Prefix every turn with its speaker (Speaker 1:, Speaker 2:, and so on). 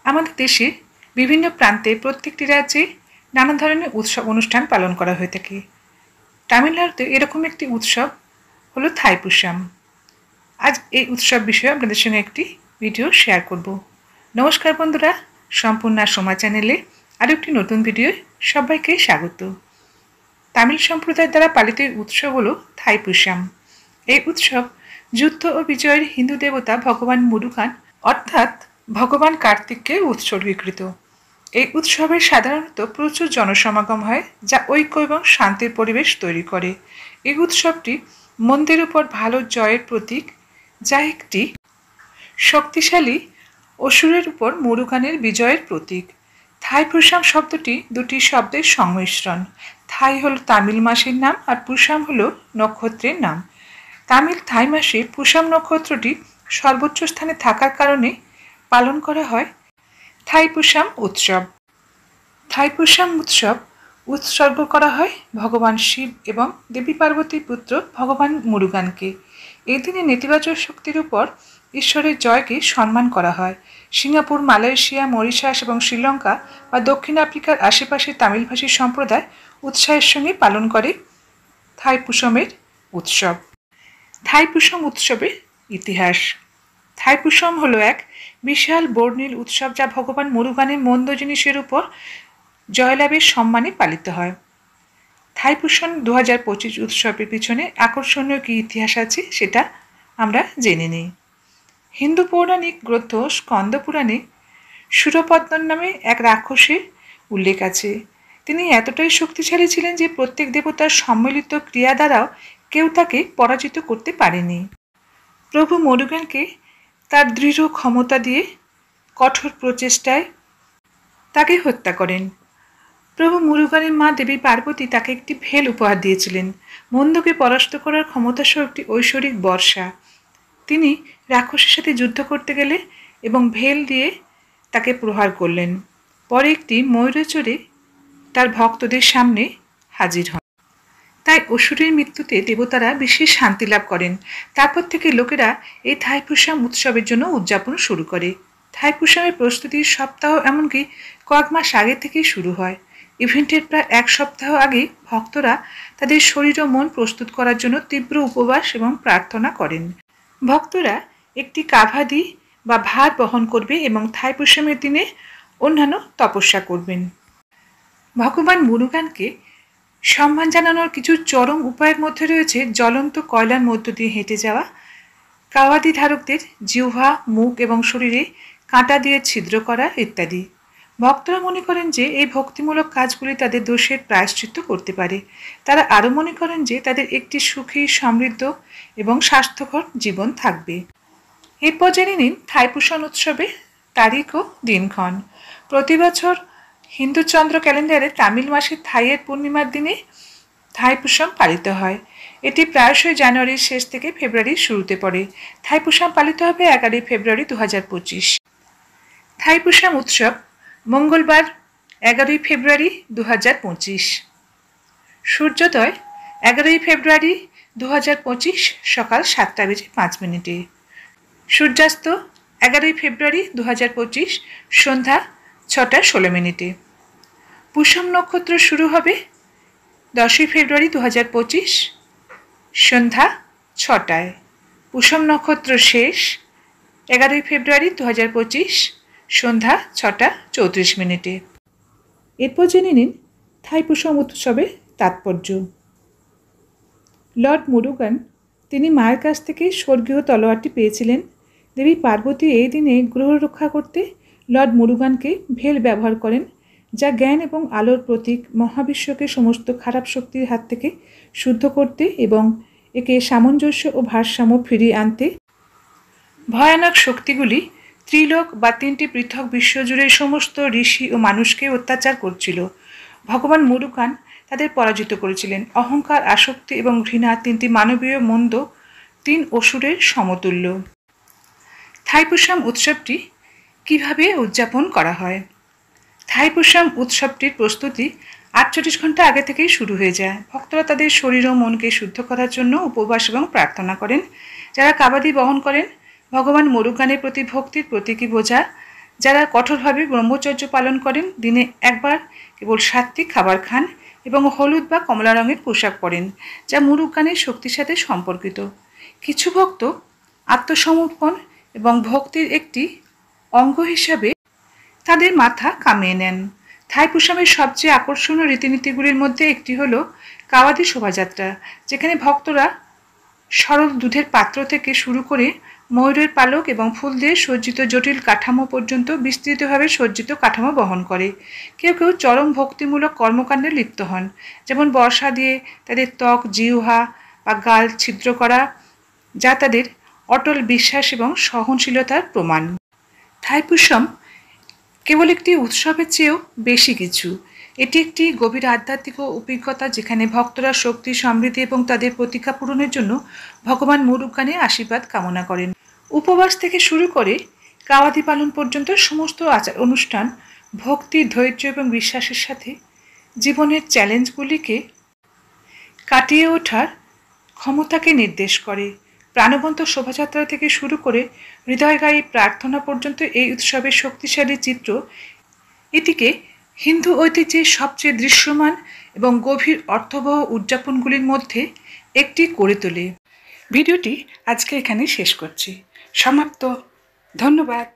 Speaker 1: আমাদের দেশে বিভিন্ন প্রান্তে প্রত্যেকটি রাজ্যে নানা ধরনের উৎসব অনুষ্ঠান পালন করা হয়ে থাকে। তামিলনাড়ুতে এরকম একটি উৎসব হলো থাইপুসাম। আজ এই উৎসব বিষয়ে আপনাদের সঙ্গে একটি ভিডিও শেয়ার করব। নমস্কার বন্ধুরা, সম্পূর্ণ সময় চ্যানেলে আরও একটি নতুন ভিডিও সবাইকে স্বাগত। তামিল সম্প্রদায়ের দ্বারা পালিত উৎসব হলো থাইপুসাম। এই উৎসব যুদ্ধ ও বিজয়ের হিন্দু দেবতা ভগবান মুরুগান অর্থাৎ ভগবান কার্তিককে উৎসর্গীকৃত। এই উৎসবে সাধারণত প্রচুর জনসমাগম হয়, যা ঐক্য এবং শান্তির পরিবেশ তৈরি করে। এই উৎসবটি মন্দের উপর ভালো জয়ের প্রতীক, যা একটি শক্তিশালী অসুরের উপর মুরুগানের বিজয়ের প্রতীক। থাইপুসাম শব্দটি দুটি শব্দের সংমিশ্রণ। থাই হলো তামিল মাসের নাম আর পুসাম হলো নক্ষত্রের নাম। তামিল থাই মাসে পুসাম নক্ষত্রটি সর্বোচ্চ স্থানে থাকার কারণে পালন করা হয় থাইপুসাম উৎসব। থাইপুসাম উৎসব উৎসর্গ করা হয় ভগবান শিব এবং দেবী পার্বতীর পুত্র ভগবান মুরুগানকে। এই দিনে নেতিবাচক শক্তির উপর ঈশ্বরের জয়কে সম্মান করা হয়। সিঙ্গাপুর, মালয়েশিয়া, মরিশাস এবং শ্রীলঙ্কা বা দক্ষিণ আফ্রিকার আশেপাশে তামিলভাষী সম্প্রদায় উৎসাহের সঙ্গে পালন করে থাইপুসামের উৎসব। থাইপুসাম উৎসবের ইতিহাস। থাইপুসাম হলো এক বিশাল বর্ণিল উৎসব, যা ভগবান মুরুগানের মন্দ জিনিসের উপর জয়লাভের সম্মানে পালিত হয়। থাইপুসাম 2025 উৎসবের পিছনে আকর্ষণীয় কী ইতিহাস আছে সেটা আমরা জেনে নিই। হিন্দু পৌরাণিক গ্রন্থ স্কন্দ পুরাণে সুরপদ্মন নামে এক রাক্ষসের উল্লেখ আছে। তিনি এতটাই শক্তিশালী ছিলেন যে প্রত্যেক দেবতার সম্মিলিত ক্রিয়া দ্বারাও কেউ তাকে পরাজিত করতে পারেনি। প্রভু মুরুগানকে তার দৃঢ় ক্ষমতা দিয়ে কঠোর প্রচেষ্টায় তাকে হত্যা করেন। প্রভু মুরুগানের মা দেবী পার্বতী তাকে একটি ভেল উপহার দিয়েছিলেন, মন্দকে পরাস্ত করার ক্ষমতাসহ একটি ঐশ্বরিক বর্ষা। তিনি রাক্ষসের সাথে যুদ্ধ করতে গেলে এবং ভেল দিয়ে তাকে প্রহার করলেন। পরে একটি ময়ূরে চড়ে তার ভক্তদের সামনে হাজির হন। তাই অসুরের মৃত্যুতে দেবতারা বিশেষ শান্তি লাভ করেন। তারপর থেকে লোকেরা এই থাইপুসাম উৎসবের জন্য উদযাপন শুরু করে। থাইপুসামের প্রস্তুতির সপ্তাহ এমনকি কয়েক মাস আগে থেকেই শুরু হয়। ইভেন্টের প্রায় এক সপ্তাহ আগে ভক্তরা তাদের শরীর ও মন প্রস্তুত করার জন্য তীব্র উপবাস এবং প্রার্থনা করেন। ভক্তরা একটি কাভাদি বা ভার বহন করবে এবং থাইপুসামের দিনে অন্যান্য তপস্যা করবেন। ভগবান মুরুগানকে সম্মান জানানোর কিছু চরম উপায়ের মধ্যে রয়েছে জ্বলন্ত কয়লার মধ্য দিয়ে হেঁটে যাওয়া, কাওয়াদি ধারকদের জিহ্বা, মুখ এবং শরীরে কাঁটা দিয়ে ছিদ্র করা ইত্যাদি। ভক্তরা মনে করেন যে এই ভক্তিমূলক কাজগুলি তাদের দোষের প্রায়শ্চিত্ত করতে পারে। তারা আরও মনে করেন যে তাদের একটি সুখী, সমৃদ্ধ এবং স্বাস্থ্যকর জীবন থাকবে। এরপর জেনে নিন থাইপুসাম উৎসবের তারিখ ও দিনক্ষণ। প্রতি বছর হিন্দু চন্দ্র ক্যালেন্ডারে তামিল মাসের থাইয়ের পূর্ণিমার দিনে থাইপুসাম পালিত হয়। এটি প্রায়শই জানুয়ারির শেষ থেকে ফেব্রুয়ারির শুরুতে পড়ে। থাইপুসাম পালিত হবে 11 ফেব্রুয়ারি 2025। থাইপুসাম উৎসব মঙ্গলবার 11 ফেব্রুয়ারি 2025। সূর্যোদয় 11 ফেব্রুয়ারি 2025 সকাল 7:05। সূর্যাস্ত 11 ফেব্রুয়ারি 2025 সন্ধ্যা 6:16। পুষম নক্ষত্র শুরু হবে 10 ফেব্রুয়ারি 2025 সন্ধ্যা 6টায়। পুষম নক্ষত্র শেষ 11 ফেব্রুয়ারি 2025 সন্ধ্যা 6:34। এরপর জেনে নিন থাইপুসাম উৎসবের তাৎপর্য। লর্ড মুরুগান তিনি মায়ের কাছ থেকে স্বর্গীয় তলোয়ারটি পেয়েছিলেন। দেবী পার্বতী এই দিনে গ্রহ রক্ষা করতে লর্ড মুরুগানকে ভেল ব্যবহার করেন, যা জ্ঞান এবং আলোর প্রতীক। মহাবিশ্বকে সমস্ত খারাপ শক্তির হাত থেকে শুদ্ধ করতে এবং একে সামঞ্জস্য ও ভারসাম্য ফিরিয়ে আনতে ভয়ানক শক্তিগুলি ত্রিলোক বা 3টি পৃথক বিশ্বজুড়ে সমস্ত ঋষি ও মানুষকে অত্যাচার করছিল। ভগবান মুরুগান তাদের পরাজিত করেছিলেন। অহংকার, আসক্তি এবং ঘৃণা 3টি মানবীয় মন্দ 3 অসুরের সমতুল্য। থাইপুসাম উৎসবটি কিভাবে উদযাপন করা হয়? থাইপুসাম উৎসবটির প্রস্তুতি 48 ঘন্টা আগে থেকেই শুরু হয়ে যায়। ভক্তরা তাদের শরীর ও মনকে শুদ্ধ করার জন্য উপবাস এবং প্রার্থনা করেন। যারা কাবাডি বহন করেন ভগবান মুরুগানের প্রতি ভক্তির প্রতীকী বোঝা যারা কঠোরভাবে ব্রহ্মচর্য পালন করেন, দিনে একবার কেবল সাত্ত্বিক খাবার খান এবং হলুদ বা কমলা রঙের পোশাক পরেন, যা মুরুগানের শক্তির সাথে সম্পর্কিত। কিছু ভক্ত আত্মসমর্পণ এবং ভক্তির একটি অঙ্গ হিসাবে তাদের মাথা কামিয়ে নেন। থাইপুসামের সবচেয়ে আকর্ষণীয় রীতিনীতিগুলির মধ্যে একটি হল কাওয়াদি শোভাযাত্রা, যেখানে ভক্তরা সরল দুধের পাত্র থেকে শুরু করে ময়ূরের পালক এবং ফুল দিয়ে সজ্জিত জটিল কাঠামো পর্যন্ত বিস্তৃতভাবে সজ্জিত কাঠামো বহন করে। কেউ কেউ চরম ভক্তিমূলক কর্মকাণ্ডে লিপ্ত হন, যেমন বর্ষা দিয়ে তাদের ত্বক, জিহ্বা বা গাল ছিদ্র করা, যা তাদের অটল বিশ্বাস এবং সহনশীলতার প্রমাণ। থাইপুসাম কেবল একটি উৎসবের চেয়েও বেশি কিছু। এটি একটি গভীর আধ্যাত্মিক অভিজ্ঞতা, যেখানে ভক্তরা শক্তি, সমৃদ্ধি এবং তাদের প্রতীক্ষা পূরণের জন্য ভগবান মুরুগানের আশীর্বাদ কামনা করেন। উপবাস থেকে শুরু করে কাওয়াদি পালন পর্যন্ত সমস্ত আচার অনুষ্ঠান ভক্তি, ধৈর্য এবং বিশ্বাসের সাথে জীবনের চ্যালেঞ্জগুলিকে কাটিয়ে ওঠার ক্ষমতাকে নির্দেশ করে। প্রাণবন্ত শোভাযাত্রা থেকে শুরু করে হৃদয়গায়ী প্রার্থনা পর্যন্ত এই উৎসবের শক্তিশালী চিত্র এটিকে হিন্দু ঐতিহ্যের সবচেয়ে দৃশ্যমান এবং গভীর অর্থবহ উদযাপনগুলির মধ্যে একটি করে তোলে। ভিডিওটি আজকে এখানে শেষ করছি। সমাপ্ত। ধন্যবাদ।